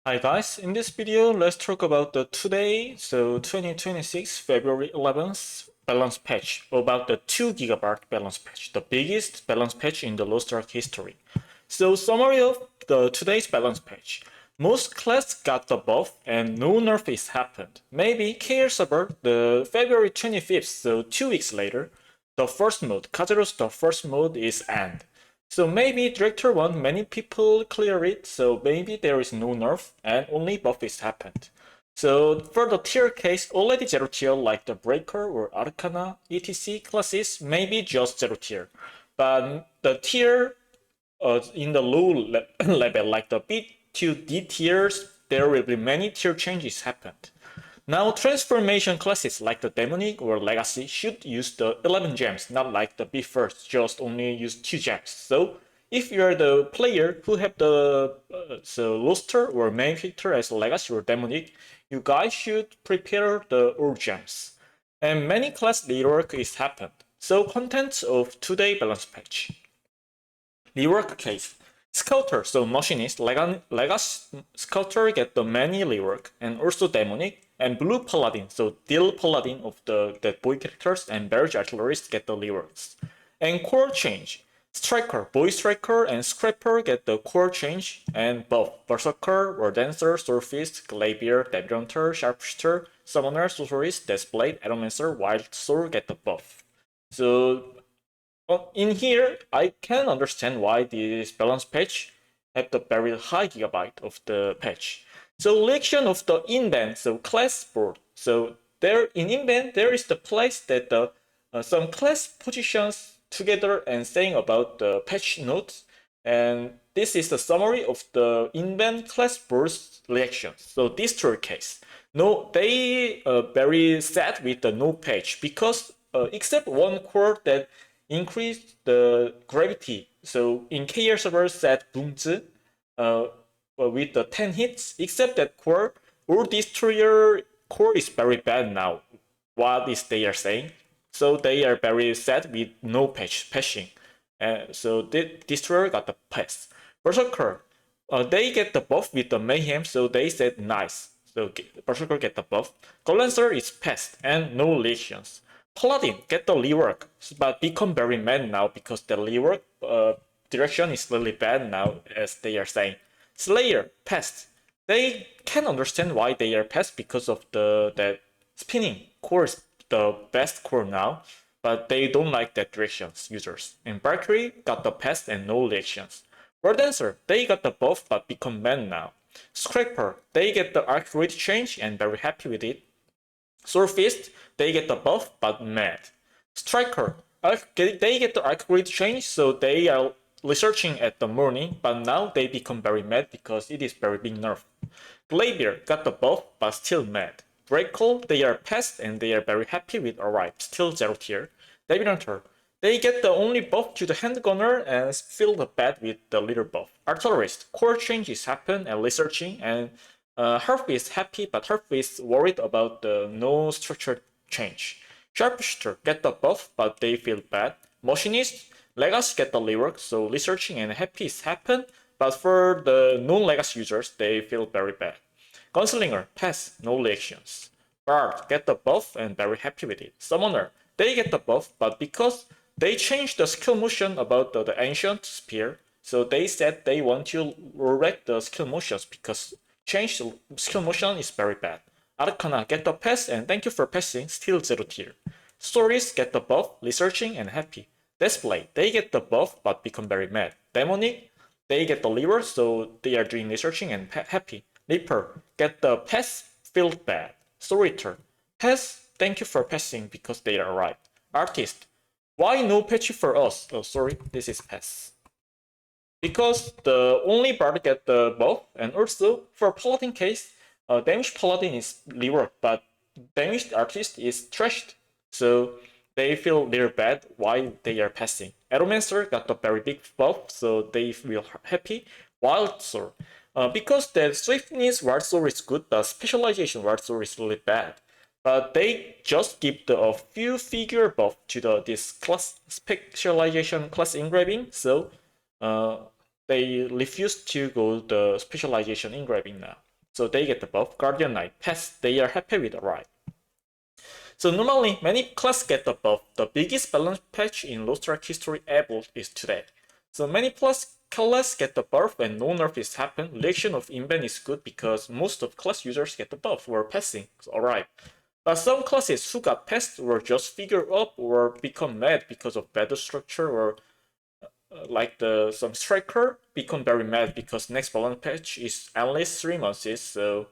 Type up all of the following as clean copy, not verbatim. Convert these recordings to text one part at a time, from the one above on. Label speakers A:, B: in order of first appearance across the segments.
A: Hi guys, in this video let's talk about the today, 2026 February 11th balance patch, about the 2 gigabyte balance patch, the biggest balance patch in the Lostark history. So summary of the today's balance patch. Most class got the buff and no nerf is happened. Maybe KR server the February 25th, so 2 weeks later, the first mode, Kazuro's the first mode is end. So maybe Director 1, many people clear it, so maybe there is no nerf and only buff is happened. So for the tier case, already 0 tier like the Breaker or Arcana, etc classes, maybe just 0 tier. But the tier in the low level like the B to D tiers, there will be many tier changes happened. Now, transformation classes like the Demonic or Legacy should use the 11 gems, not like the B-First, just only use 2 gems. So, if you're the player who have the Lostark or main character as Legacy or Demonic, you guys should prepare the all gems. And many class rework is happened. So, contents of today balance patch. Rework case. Scouter, so Machinist, Legacy Scouter get the many rework, and also Demonic, and Blue Paladin, so Dill Paladin of the Dead Boy characters, and Barrage Artillerist get the reworks. And core change. Striker, Boy Striker, and Scrapper get the core change, and buff. Berserker, War Dancer, Swordfist, Glaivier, Devil Hunter, Sharpshooter, Summoner, Sorceress, Deathblade, Aeromancer, Wild Sword get the buff. So in here, I can understand why this balance patch have the very high gigabyte of the patch. So reaction of the inband, so class board. So there in inband, there is the place that the some class positions together and saying about the patch notes. And this is the summary of the inband class board's reactions. So this true case. No, they very sad with the no patch because except one core that increase the gravity. So in KR server set booms with the 10 hits, except that core, or destroyer core is very bad now. What is they are saying? So they are very sad with no patching. So the destroyer got the pass. Berserker, they get the buff with the mayhem, so they said nice. So Berserker get the buff. Golancer is passed and no lesions. Paladin get the rework, but become very mad now because the rework direction is really bad now, as they are saying. Slayer passed. They can understand why they are passed because of the that spinning core is the best core now, but they don't like that directions users. And Valkyrie got the pass and no reactions. War Dancer, they got the buff but become mad now. Scraper, they get the arc rate change and very happy with it. Swordfist, they get the buff but mad. Striker, they get the arc rate change, so they are researching at the morning, but now they become very mad because it is very big nerf. Glaivier got the buff but still mad. Breakle, they are passed and they are very happy with Arrive, still 0 tier. Devil Hunter, they get the only buff to the handgunner and feel the bad with the little buff. Artillerist, core changes happen and researching, and Herf is happy, but Herf is worried about the no structure change. Sharpshooter get the buff, but they feel bad. Machinist, Legacy get the rework, so researching and happy is happen, but for the non-Legacy users, they feel very bad. Gunslinger, pass, no reactions. Bard get the buff and very happy with it. Summoner, they get the buff, but because they changed the skill motion about the ancient spear, so they said they want to correct the skill motions because change skill motion is very bad. Arcana get the pass and thank you for passing, still 0 tier. Stories get the buff, researching and happy. Display, they get the buff but become very mad. Demonic, they get the lever, so they are doing researching and happy. Reaper, get the pass, feel bad. Storyteller, pass, thank you for passing because they are right. Artist, why no patch for us? Oh, sorry, this is pass. Because the only bard get the buff, and also for Paladin case, damaged Paladin is reworked, but damaged Artist is trashed. So they feel they're bad why they are passing. Aeromancer got the very big buff, so they feel happy. Wild Sword, because the swiftness Wild Sword is good, the specialization Wild Sword is really bad. But they just give a few figure buff to this class specialization class engraving, so they refuse to go the specialization engraving now. so they get the buff. Guardian Knight, Pest, they are happy with the ride. So normally, many classes get the buff. The biggest balance patch in Lostark history ever is today. So many classes get the buff and no nerf is happen. Reaction of invent is good because most of class users get the buff or passing. So, alright. But some classes who got passed or just figure up or become mad because of battle structure or like some striker become very mad because next balance patch is at least 3 months. So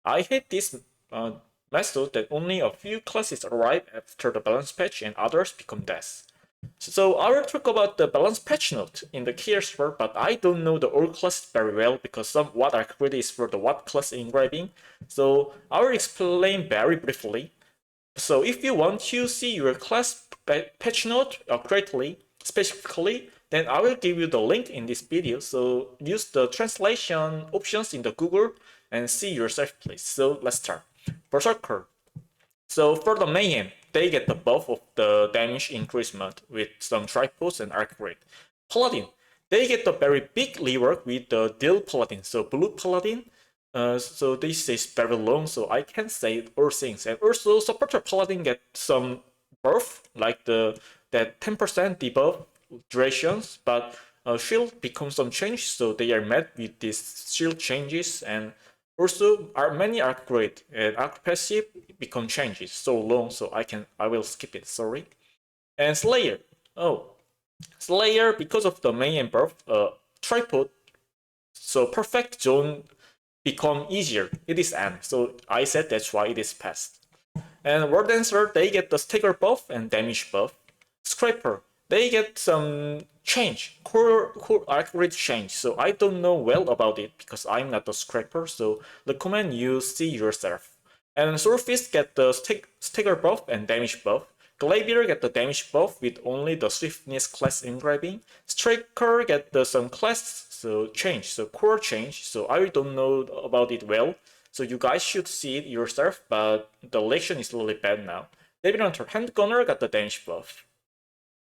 A: I hate this method that only a few classes arrive after the balance patch and others become death. So I will talk about the balance patch note in the key server, but I don't know the old class very well because some what I created is for the what class engraving. So I will explain very briefly. So if you want to see your class patch note correctly, specifically, then I will give you the link in this video. So use the translation options in the Google and see yourself, please. So let's start. Berserker. So for the mayhem, they get the buff of the damage increasement with some tripods and arc rate. Paladin, they get the very big rework with the deal paladin. So blue paladin. So this is very long, so I can't say all things. And also supporter paladin get some buff like that 10% debuff durations, but shield becomes some change, so they are mad with these shield changes, and also many arc great and arc passive become changes so long, so I will skip it. Sorry. And Slayer. Oh, Slayer because of the main and buff tripod, so perfect zone become easier. It is end, so I said that's why it is passed. And War Dancer, they get the stagger buff and damage buff. Scraper, they get some change, core arc rate change. So I don't know well about it because I'm not a scraper, so recommend you see yourself. And Swordfist get the stagger buff and damage buff. Glaivier get the damage buff with only the swiftness class engraving. Striker get some class so change, so core change. So I don't know about it well. So you guys should see it yourself, but the election is really bad now. David Hunter, Handgunner got the damage buff.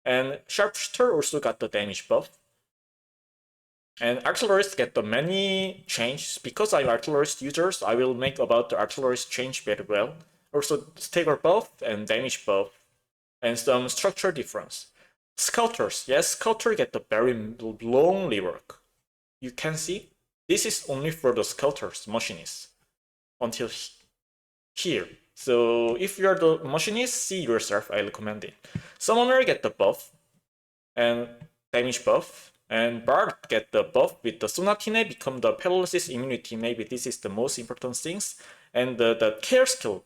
A: And Sharpshooter also got the damage buff. And Artillerist get the many changes. Because I'm Artillerist users, I will make about the Artillerist change very well. Also stagger buff and damage buff. And some structure difference. Scouters, yes, Scouter get the very long rework. You can see, this is only for the Scouters, machinists. Until here. So if you are the machinist, see yourself, I recommend it. Summoner get the buff and damage buff, and Bard get the buff with the Sonatine become the paralysis immunity. Maybe this is the most important things. And the care skill,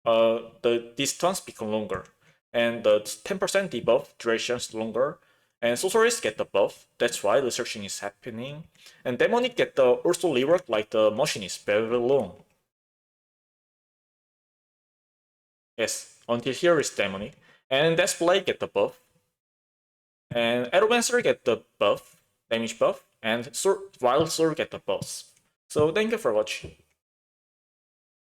A: the distance become longer, and the 10% debuff durations longer. And sorcerers get the buff, that's why researching is happening. And demonic get the also rework like the machinist very long. Yes, until here is demonic. And Deathblade get the buff. And Aeromancer get the buff, damage buff, and Wild Sword get the buff. So thank you for watching.